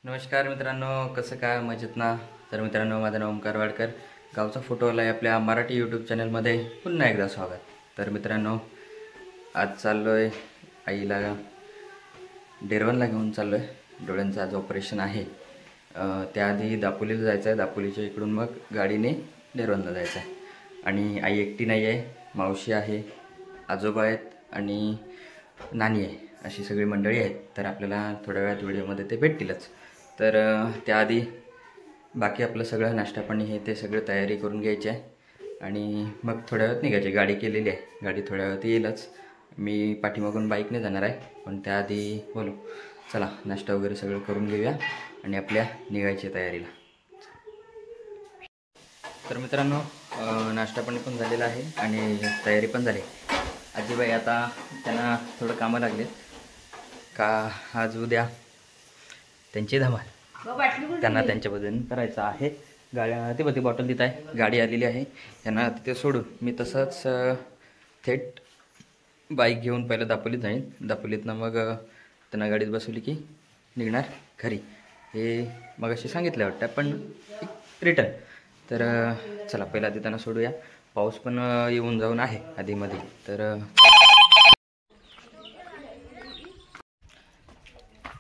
नमस्कार मित्रांनो, कसं काय मजेत ना? तर मित्रांनो, माझं नाव ओमकार वाडकर, गावचा फोटोवाला आहे आपल्या मराठी यूट्यूब चॅनलमध्ये पुन्हा एकदा स्वागत. तर मित्रांनो, आज चाललो आहे आईला डेरवनला घेऊन चाललो आहे. डोळ्यांचं आज ऑपरेशन आहे. त्याआधी दापोलीला जायचं आहे. दापोलीच्या इकडून मग गाडीने डेरवनला जायचं आहे. आणि आई एकटी नाही आहे, मावशी आहे, आजोबा आहेत आणि नानी आहे, अशी सगळी मंडळी आहेत. तर आपल्याला थोड्या वेळात व्हिडिओमध्ये ते भेटतीलच. तर त्याआधी बाकी आपलं सगळं नाश्तापाणी हे ते सगळं तयारी करून घ्यायची आहे आणि मग थोड्या वेळात निघायची. गाडी केलेली आहे, गाडी थोड्या वेळात येईलच. मी पाठीमागून बाईकने जाणार आहे, पण त्याआधी बोलू चला नाश्ता वगैरे सगळं करून घेऊया आणि आपल्या निघायची तयारीला. तर मित्रांनो, नाश्तापाणी पण झालेला आहे आणि तयारी पण झाली. आजीबाई आता त्यांना थोडं कामं लागले का आज उद्या त्यांची धमाल, त्यांना त्यांच्या पद्धतीने करायचं आहे. गाड्या ती बॉटल तिथं आहे, गाडी आलेली आहे. त्यांना तिथे सोडून मी तसंच थेट बाईक घेऊन पहिलं दापोलीत जाईन. दापोलीतनं मग त्यांना गाडीत बसवली की निघणार घरी. हे मग अशी सांगितलं वाटतं, पण रिटर्न. तर चला पहिला आधी त्यांना सोडूया. पाऊस पण येऊन जाऊन आहे आधीमध्ये.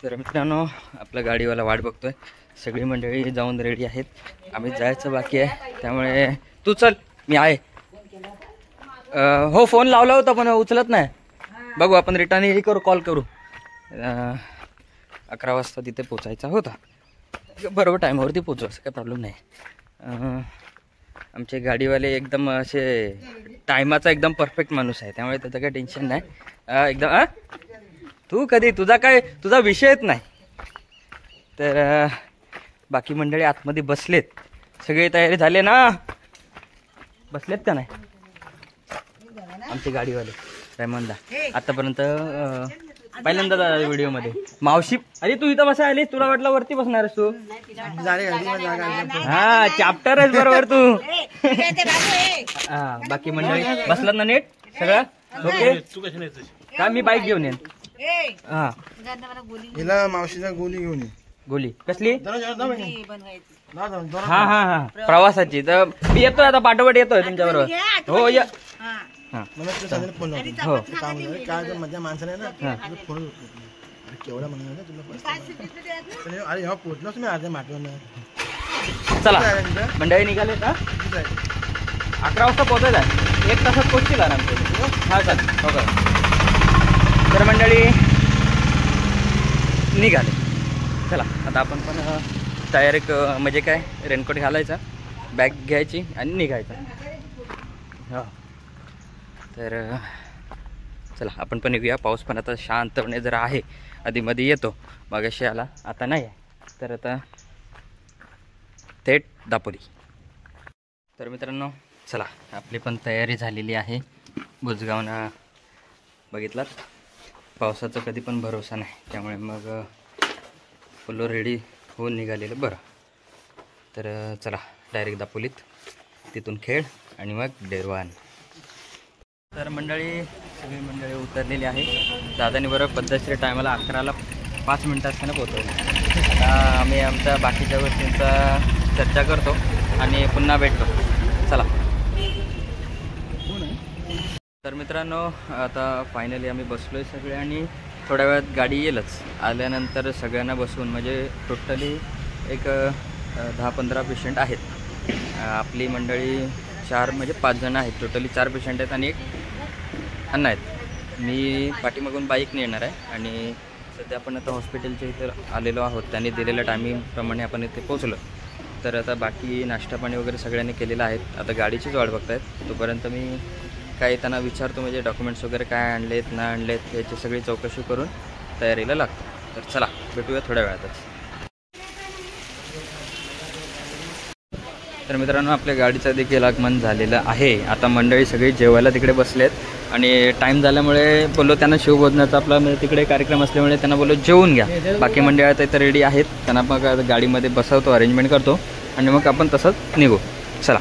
तर मित्रांनो, आपला गाडीवाला वाट बघतोय. सगळी मंडळी जाऊन रेडी आहेत. आम्ही जायचं बाकी आहे, त्यामुळे तू चल, मी आहे. हो, फोन लावला होता पण उचलत नाही. बघू आपण रिटर्न हे करू, कॉल करू. 11 वाजता तिथे पोचायचा होता. बरोबर टाईमावरती पोचू, असं काही प्रॉब्लेम नाही. आमचे गाडीवाले एकदम असे टायमाचा एकदम परफेक्ट माणूस आहे, त्यामुळे त्याचं काही टेन्शन नाही. एकदम तू कधी तुझा विषयच नाही. तर बाकी मंडळी आतमध्ये बसलेत, सगळे तयारी झाले ना? बसलेत का नाही आमचे गाडीवाले? रेमंदा आतापर्यंत पहिल्यांदा व्हिडिओमध्ये. मावशी, अरे तू इथं बसा आली, तुला वाटलं वरती बसणार तू? हा, चॅप्टर आहेस बरोबर तू. हा, बाकी मंडळी बसलात ना नीट सगळं? ओके का? मी बाईक घेऊन येईन. हा, मावशीला गोली घेऊन ये. गोली कसली? हा हा हा, प्रवासाची. तर मी येतोय आता, पाठोपाठ येतोय तुमच्या बरोबर. हो या. फोन हो, काय माझ्या माणसाने ना फोन केवढा म्हणून तुला. अरे हा पोचलोच मी अर्ध्या माठवून. चला मंडळी निघाले का? 11 वाजता पोहोचायचं आहे. 1 तासात पोहोचतील आरामचे. हा चल, हो का? तर मंडळी निघाले. चला आता आपण पण तयारी म्हणजे काय, रेनकोट घालायचा, बॅग घ्यायची आणि निघायचं. हो, तर चला आपण पण निघूया. पाऊस पण आता शांतपणे जरा आहे, आधीमध्ये येतो, मगाशी आला, आता नाही आहे. तर आता थेट दापोली. तर मित्रांनो चला, आपली पण तयारी झालेली आहे. बुजगावना बघितलात, पावसाचा कधी पण भरोसा नाही, त्यामुळे मग फुल्लो रेडी होऊन निघालेलं बरं. तर चला डायरेक्ट दापोलीत, तिथून खेळ आणि मग डेरवान. तर मंडळी सगळी मंडळी उतरलेली आहे. दादानी बरोबर पद्धतशीर टायमाला 11ला 5 मिनटं असताना पोहोचवलं. आता आम्ही आमच्या बाकीच्या गोष्टींचा चर्चा करतो आणि पुन्हा भेटतो. चला. तर मित्रांनो, आता फायनली आम्ही बसलो आहे सगळे आणि थोड्या वेळात गाडी येईलच. आल्यानंतर सगळ्यांना बसवून, म्हणजे टोटली एक 10-15 पेशंट आहेत. आपली मंडळी 4 म्हणजे 5 जण आहेत. टोटली 4 पेशंट आहेत आणि 1 अण्णा आहेत. मी पाठीमागून बाईकने येणार आहे आणि सध्या आपण आता हॉस्पिटलच्या इथं आलेलो आहोत. त्यांनी दिलेल्या टायमिंगप्रमाणे आपण इथे पोचलो. तर आता बाकी नाश्तापाणी वगैरे सगळ्यांनी केलेलं आहे. आता गाडीचीच वाट बघतायत. तोपर्यंत मी काही त्यांना विचारतो, म्हणजे डॉक्युमेंट्स वगैरे काय आणलेत ना आणलेत याची सगळी चौकशी करून तयारीला लागतो. तर चला भेटूया थोड्या वेळातच. तर मित्रांनो, आपल्या गाडीचं देखील आगमन झालेलं आहे. आता मंडळी सगळी जेवायला तिकडे बसलेत आणि टाईम झाल्यामुळे बोललो त्यांना शिवभोजनाचा आपला तिकडे कार्यक्रम असल्यामुळे त्यांना बोललो जेवून घ्या. बाकी मंडळी आता इथं रेडी आहेत, त्यांना मग गाडीमध्ये बसवतो, अरेंजमेंट करतो आणि मग आपण तसंच निघू. चला.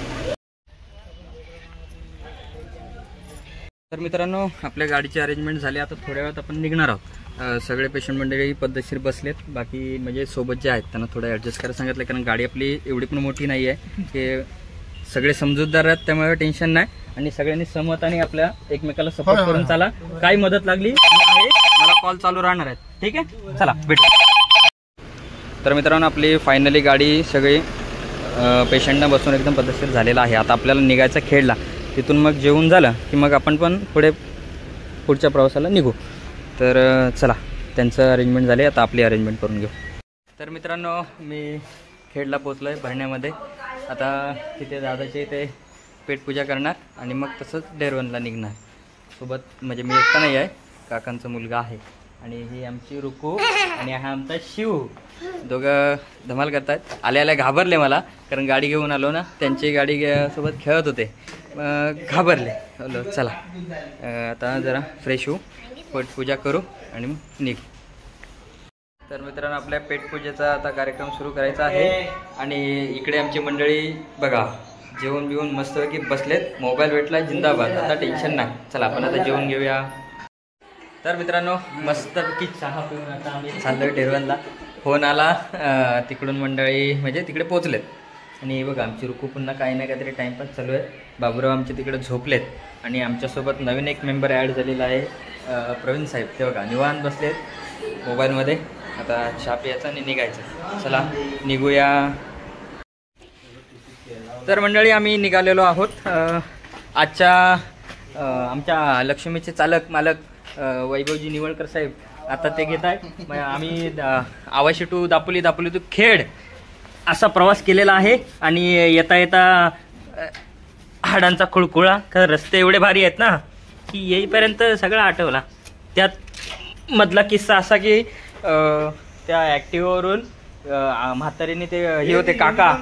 तर मित्रांनो, आपल्या गाडीची अरेंजमेंट झाली. आता थोड्या वेळात आपण निघणार आहोत. सगळे पेशंट मंडळी पद्धतशीर बसलेत. बाकी म्हणजे सोबत जे आहेत त्यांना थोडं ॲडजस्ट करायला सांगितलं, कारण गाडी आपली एवढी पण मोठी नाही आहे की सगळे समजूतदार आहेत, त्यामुळे टेन्शन नाही. आणि सगळ्यांनी सहमताने आपल्या एकमेकाला सपोर्ट करून चाला. काही मदत लागली मला कॉल चालू राहणार आहेत. ठीक आहे, चला भेटू. तर मित्रांनो आपली फायनली गाडी सगळी पेशंटना बसून एकदम पद्धतशीर झालेला आहे. आता आपल्याला निघायचं खेडला, तिथून मग जेवून झालं की मग आपण पण पुढच्या प्रवासाला निघू. तर चला, त्यांचं अरेंजमेंट झाले, आता आपली अरेंजमेंट करून घेऊ. तर मित्रांनो मी खेडला पोचलो आहे भरण्यामध्ये. आता तिथे दादाचे इथे पेटपूजा करणार आणि मग तसंच डेरवनला निघणार. सोबत म्हणजे मी एकटा नाही आहे, काकांचा मुलगा आहे आणि ही आमची रुकू आणि हा आमचा शिव. दोघं धमाल करतात. आल्या घाबरले मला, कारण गाडी घेऊन आलो ना, त्यांची गाडी सोबत खेळत होते, घाबरले. बोलो चला आता जरा फ्रेश होऊ, पेटपूजा करू आणि मग निघू. तर मित्रांनो आपल्या पेटपूजेचा आता कार्यक्रम सुरू करायचा आहे. आणि इकडे आमची मंडळी बघा जेवण बिवून मस्तपैकी बसलेत. मोबाईल भेटला जिंदाबाद, आता टेन्शन नाही. चला आपण आता जेवण घेऊया. तर मित्रांनो मस्तपैकी चहा पिऊन आता आम्ही चाललो आहे डेरवनला. फोन आला तिकडून, मंडळी म्हणजे तिकडे पोचलेत. आणि बघा आमची रुकू पुन्हा काही ना काहीतरी टाईमपास चालू आहे. बाबूराव आमचे तिकडे झोपलेत आणि आमच्यासोबत नवीन एक मेंबर ॲड झालेला आहे, प्रवीण साहेब. ते बघा निवांत बसलेत मोबाईलमध्ये. आता चहा प्यायचा आणि निघायचं. चला निघूया. तर मंडळी आम्ही निघालेलो आहोत. आजच्या आमच्या लक्ष्मीचे चालक मालक वैभवजी निवळकर साहेब आता ते घेत आहेत. आम्ही आवाशी टू दापोली, दापोली टू खेड असा प्रवास केलेला आहे. आणि येता येता हाडांचा खुळखुळा, कारण रस्ते एवढे भारी आहेत ना की येईपर्यंत सगळं आठवला. त्यात मधला किस्सा असा की त्या ॲक्टिव्हावरून म्हातारीने ते हे होते काका,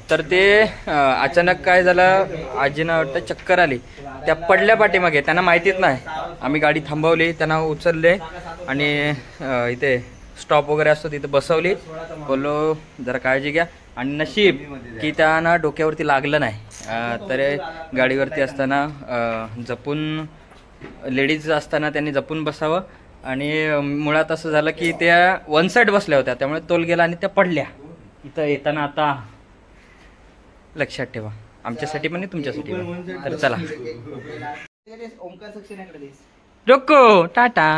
तर ते अचानक काय झालं, आजीना वाटतं चक्कर आली, त्या पडल्या पाठीमागे. त्यांना माहितीच नाही. आम्ही गाडी थांबवली, त्यांना उचलले आणि इथे स्टॉप वगैरे असतो तिथे बसवली. बोललो जरा काळजी घ्या. आणि नशीब की त्यांना डोक्यावरती लागलं नाही. तर गाडीवरती असताना जपून, लेडीज असताना त्यांनी जपून बसावं. आणि मुळात असं झालं की त्या वन साईड बसल्या होत्या, त्यामुळे तोल गेला आणि त्या पडल्या. इथं येताना आता लक्षात ठेवा, आमच्यासाठी पण तुमच्यासाठी पण. तर चला रोको, टाटा.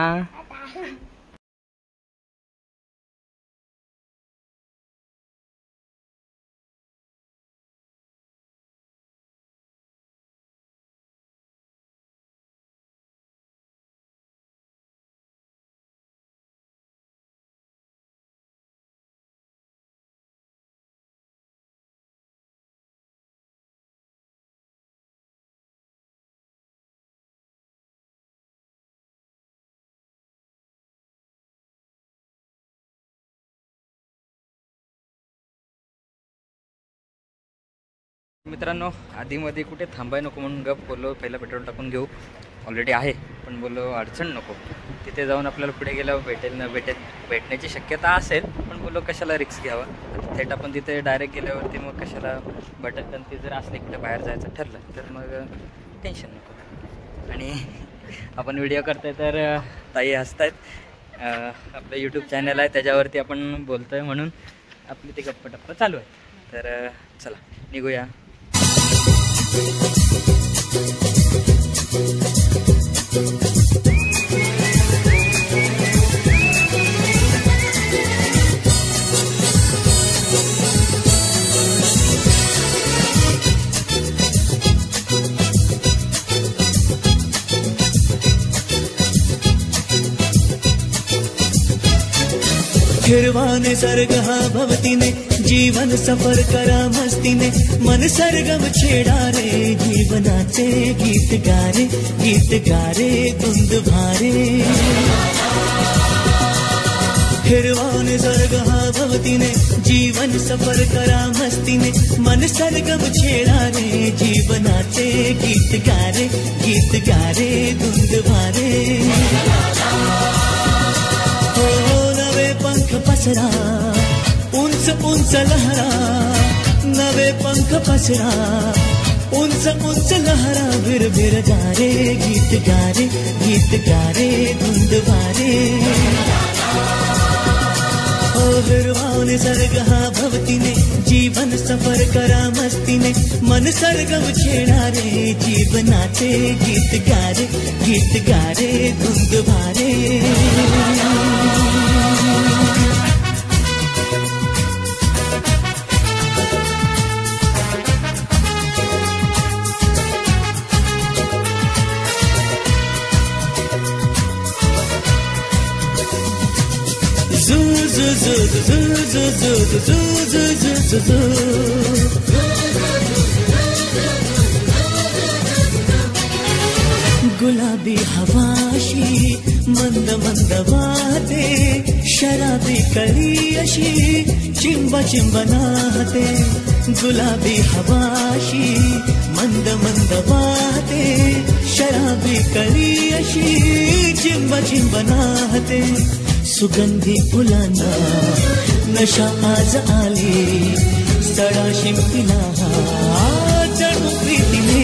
मित्रांनो आधीमध्ये कुठे थांबाय नको म्हणून गप बोललो, पहिला पेट्रोल टाकून घेऊ. ऑलरेडी आहे, पण बोललो अडचण नको. तिथे जाऊन आपल्याला पुढे गेल्यावर भेटण्याची शक्यता असेल, पण बोललो कशाला रिक्स घ्यावा. थेट आपण तिथे डायरेक्ट गेल्यावरती मग कशाला भटकन ते जर असले कुठे बाहेर जायचं ठरलं तर मग टेन्शन नको. आणि आपण व्हिडिओ करतोय तर ताई हसतायत. आपलं यूट्यूब चॅनल आहे त्याच्यावरती आपण बोलतोय म्हणून आपली ते गप्पा चालू आहे. तर चला निघूया. फिरवाने सर्ग हा भवतीने जीवन सफर करा मस्तीने मन सरगम छेडा रे जीवनाचे गीत गारे धुंद भारे. फिरवाने सर्ग हा भवतीने जीवन सफर करा मस्तीने मन सरगम छेडा रे जीवनाचे गीत गारे धुंद भारे. पंख पसरा उंच उंच लहरा, नवे पंख पसरा उंच उंच लहरा भिर भिर गारे गीत गारे धुंद वारे हिरवाने निसर्ग हा भवतीने जीवन सफर करा मस्तीने मन सरगम छेडारे जीवनाचे गीत गारे धुंद भारे गुलाबी हवाशी मंद मंद वाहते शराबी कळी अशी चिंब चिंब नाहते गुलाबी हवाशी मंद मंद वाहते शराबी कळी अशी चिंब चिंब नाहते सुगंधी फुलांना नशा आज आली सडा शिंपीला जणू प्रीतीने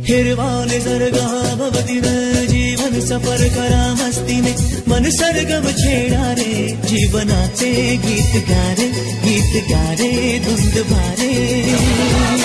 हिरवा निसर्ग भवतीने जीवन सफर करा मस्तीने मन सरगम छेडारे जीवनाचे गीत गारे धुंद भारे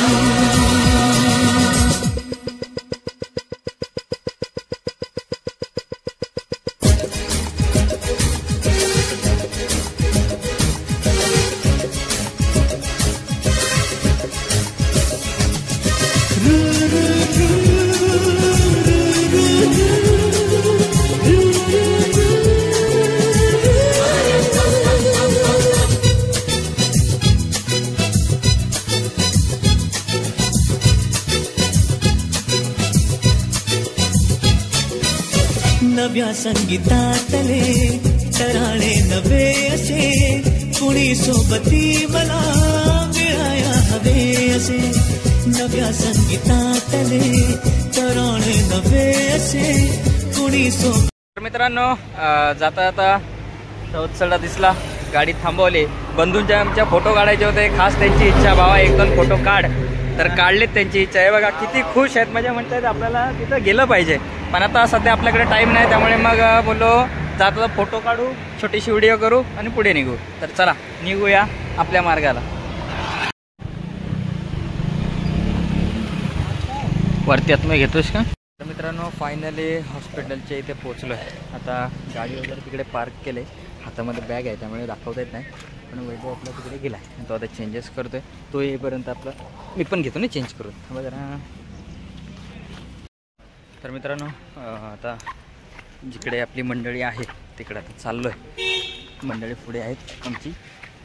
नव्या संगीतातले तराळे नवे असे कुणी सोबती मला मिळाया हवे असे नव्या संगीतातले तराळे नवे असे कुणी सोबत मित्रांनो जाता जाता चौथसडा दिसला गाडी थांबवली बंधूंच्या आमच्या फोटो काढायचे होते खास त्यांची इच्छा भावा एक दोन फोटो काढ तर काढलेत त्यांची इच्छा आहे बघा किती खुश आहेत म्हणजे म्हणतात आपल्याला तिथं गेलं पाहिजे पण आता सध्या आपल्याकडे टाईम नाही त्यामुळे मग बोललो जाता फोटो काढू छोटीशी व्हिडिओ करू आणि पुढे निघू तर चला निघूया आपल्या मार्गाला वरती आत मी घेतोस का तर मित्रांनो फायनली हॉस्पिटलच्या इथे पोचलो आहे आता गाडी वगैरे तिकडे पार्क केले हातामध्ये बॅग आहे त्यामुळे दाखवता येत नाही पण वैभव आपला तिकडे गेला आहे तो आता चेंजेस करतो आहे तो येईपर्यंत आपलं मी पण घेतो ना चेंज करून जरा तर मित्रांनो आता जिकडे आपली मंडळी आहे तिकडे आता चाललो आहे मंडळी पुढे आहेत आमची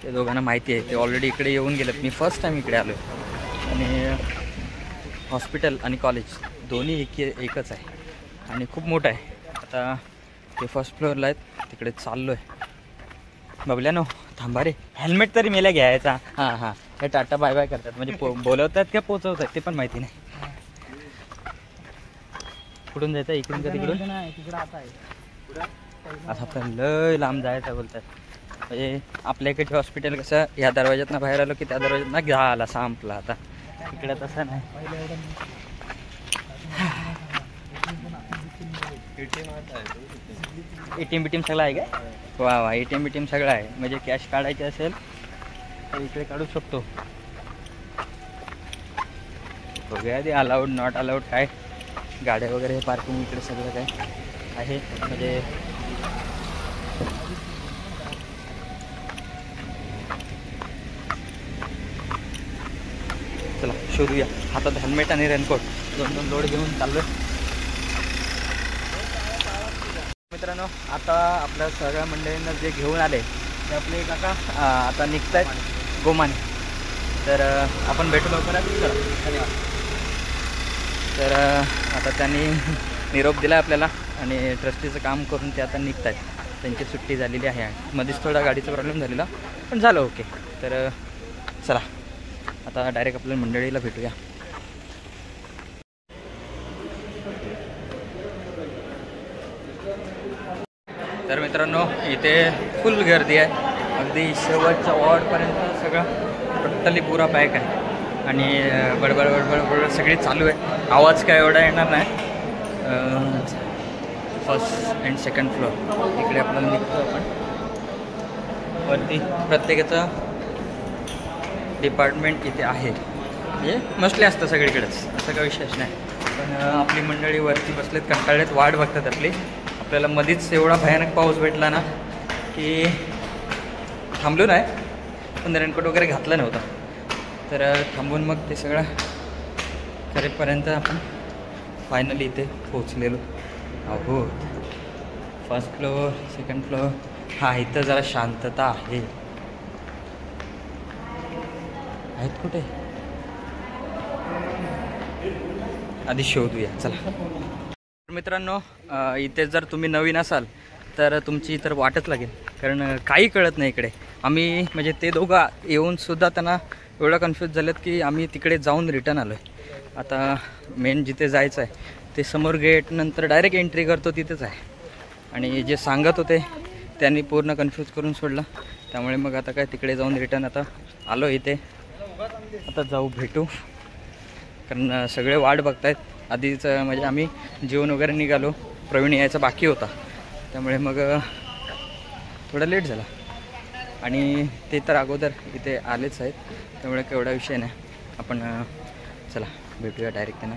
ते दोघांना माहिती आहे ते ऑलरेडी इकडे येऊन गेलेत मी फर्स्ट टाईम इकडे आलो आहे आणि हॉस्पिटल आणि कॉलेज दोन्ही एकच आहे आणि खूप मोठं आहे आता ते फर्स्ट फ्लोअरला आहेत तिकडे चाललो आहे बबल्यानो थांबा रे हेल्मेट तरी मेला घ्यायचा हां हां हे टाटा बाय बाय करतात म्हणजे बोलवतात का पोचवतात ते पण माहिती नाही कुठून जायचं इकडून का तिकडून आता आपण लय लांब जायचं बोलतात म्हणजे आपल्या इकडचे हॉस्पिटल कसं ह्या दरवाज्यातनं बाहेर आलो की त्या दरवाज्यातनं झाला संपला आता इकडे तसं नाही ATM BTM सगळं आहे का वा वा ATM BTM सगळं आहे म्हणजे कॅश काढायची असेल तर इकडे काढू शकतो बघूया ते अलाउड नॉट अलाउड काय गाड्या वगैरे पार्किंग इकडे सगळं काय आहे म्हणजे चला शोधूया हातात हेल्मेट आणि रेनकोट दोन लोड घेऊन चाललोय मित्रांनो आता आपल्या सगळ्या मंडळींना जे घेऊन आले ते आपले काका आता निघत आहेत गोमाने तर आपण भेटू लवकरात चला धन्यवाद तर आता त्यांनी निरोप दिला आपल्याला आणि ट्रस्टीचं काम करून ते आता निघत आहेत त्यांची सुट्टी झालेली आहे मध्येच थोडा गाडीचा प्रॉब्लेम झालेला पण झालं ओके तर चला आता डायरेक्ट आपल्या मंडळीला भेटूया तर मित्रांनो इथे फुल गर्दी आहे अगदी शेवटच्या वॉर्डपर्यंत सगळं टोटली पुरा पॅक आहे आणि बडबड बडबड बडबड सगळी चालू आहे. आवाज काय एवढा येणार नाही. फर्स्ट अँड सेकंड फ्लोअर इकडे आपल्याला निघतो आपण वरती. प्रत्येकाचं डिपार्टमेंट इथे आहे, म्हणजे मोस्टली असतं सगळीकडेच, असं काही विशेष नाही. पण आपली मंडळी वरती बसलेत, कंटाळलेत, वाट बघतात आपली. आपल्याला मध्येच एवढा भयानक पाऊस भेटला ना की थांबलो नाही, पण रेनकोट वगैरे घातलं नव्हतं. तर थांबून मग ते सगळं करेपर्यंत आपण फायनली इथे पोचलेलो आहोत. First floor, second floor. हा, इथं जरा शांतता आहे. आहेत कुठे आधी शोधूया चला. मित्रांनो, इथे जर तुम्ही नवीन असाल तर तुमची तर वाटच लागेल, कारण काही कळत नाही इकडे. आम्ही म्हणजे ते दोघं येऊनसुद्धा त्यांना एवढं कन्फ्यूज झालेत की आम्ही तिकडे जाऊन रिटर्न आलो आहे. आता मेन जिथे जायचं आहे ते समोर गेट नंतर डायरेक्ट एंट्री करतो तिथेच आहे. आणि जे सांगत होते त्यांनी पूर्ण कन्फ्यूज करून सोडलं. त्यामुळे मग आता काय तिकडे जाऊन रिटर्न आता आलो इथे. आता जाऊ भेटू, कारण सगळे वाट बघतायत. आधीच म्हणजे आम्ही जेवण वगैरे निघालो, प्रवीण यायचा बाकी होता, त्यामुळे मग थोडा लेट झाला. आणि ते तर अगोदर इथे आलेच आहेत, त्यामुळे केवढा विषय नाही. आपण चला भेटूया डायरेक्ट त्यांना.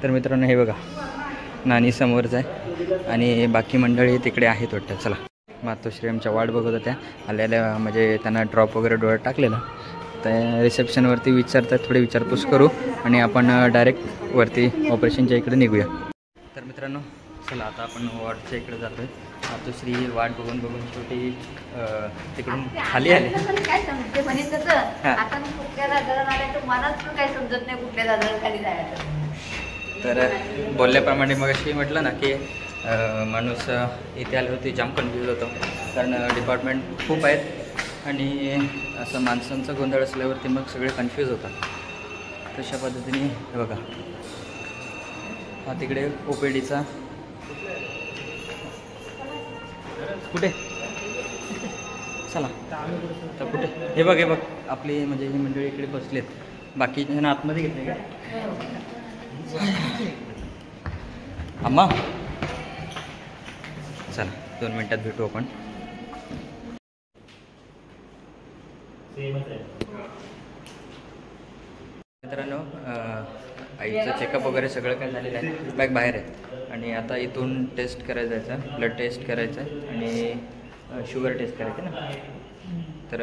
तर मित्रांनो, हे बघा नानी समोरच आहे आणि बाकी मंडळी तिकडे आहेत वाटतं. चला, मातोश्री आमच्या वाट बघत होत्या आलेल्या, म्हणजे त्यांना ड्रॉप वगैरे डोळ्यात टाकलेलं. तर रिसेप्शनवरती विचारतात, थोडी विचारपूस करू आणि आपण डायरेक्ट वरती ऑपरेशनच्या इकडे निघूया. तर मित्रांनो चला, आता आपण वॉर्डच्या इकडे जातो आहे. मातोश्री वाट बघून बघून शेवटी तिकडून खाली आले. काय समजते म्हणे तसं. आता मी कुठल्या दादराला आल्या तर मलाच काय समजत नाही कुठल्या दादराला खाली जायचं. तर बोलल्याप्रमाणे मग अशी म्हटलं ना की माणूस इथे आले होते जाम कन्फ्यूज होतो, कारण डिपार्टमेंट खूप आहेत आणि असं माणसांचा गोंधळ असल्यावरती मग सगळे कन्फ्यूज होतात. तशा पद्धतीने हे बघा, हा तिकडे OPDचा कुठे चला तर कुठे हे बघ, हे बघ आपली म्हणजे ही मंडळी इकडे बसलेत. बाकी जण आतमध्ये घेतले का अम्मा? चला 2 मिनटात भेटू आपण. मित्रांनो, आईचं चेकअप वगैरे सगळं काय झालेलं आहे. बॅग बाहेर आहे आणि आता इथून टेस्ट करायचं आहे, ब्लड टेस्ट करायचं आहे आणि शुगर टेस्ट करायची ना. तर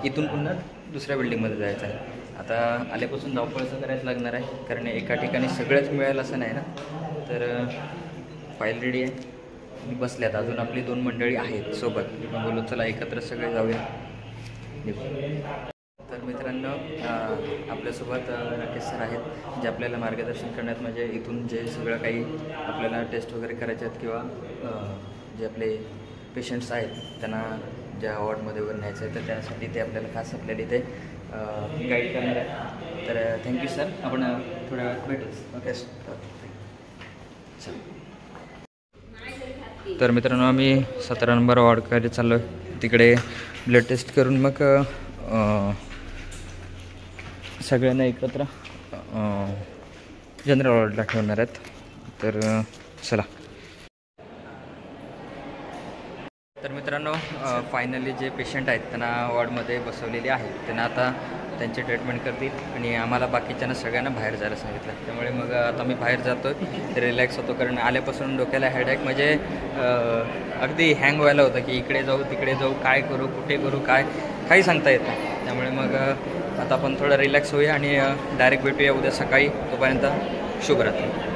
इथून पुन्हा दुसऱ्या बिल्डिंगमध्ये जायचं आहे. आता आल्यापासून धावपळचं करायचं लागणार आहे, कारण एका ठिकाणी सगळंच मिळेल असं नाही ना. तर फाईल रेडी आहे, बसल्यात. अजून आपली 2 मंडळी आहेत सोबत. बोलू चला एकत्र सगळे जाऊया. तर मित्रांनो, आपल्यासोबत राकेश सर आहेत, जे आपल्याला मार्गदर्शन करण्यात, म्हणजे इथून जे सगळं काही आपल्याला टेस्ट वगैरे करायचे आहेत किंवा जे आपले पेशंट्स आहेत त्यांना ज्या वॉर्डमध्ये वगैरे न्यायचं आहे, तर त्यासाठी ते आपल्याला खास आपल्याला इथे गाईड करणार आहे. तर थँक्यू सर. आपण थोड्या वेळात भेटूच. Okay sir. तर मित्रांनो, आम्ही 17 नंबर वॉर्डकडे चाललो आहे. तिकडे ब्लड टेस्ट करून मग सगळ्यांना एकत्र जनरल वॉर्डला ठेवणार आहेत. तर चला. तर मित्रांनो, फायनली जे पेशंट आहेत त्यांना वॉर्डमध्ये बसवलेले आहेत. त्यांना आता त्यांची ट्रीटमेंट करतील आणि आम्हाला बाकीच्यांना सगळ्यांना बाहेर जायला सांगितलं. त्यामुळे मग आता मी बाहेर जातो आहे, रिलॅक्स होतो, कारण आल्यापासून डोक्याला हेडॅक म्हणजे अगदी हँग व्हायला होतं की इकडे जाऊ तिकडे जाऊ, काय करू कुठे करू काय काही सांगता येत नाही. त्यामुळे मग आता आपण थोडं रिलॅक्स होऊया आणि डायरेक्ट भेटूया उद्या सकाळी. तोपर्यंत शुभरात्री.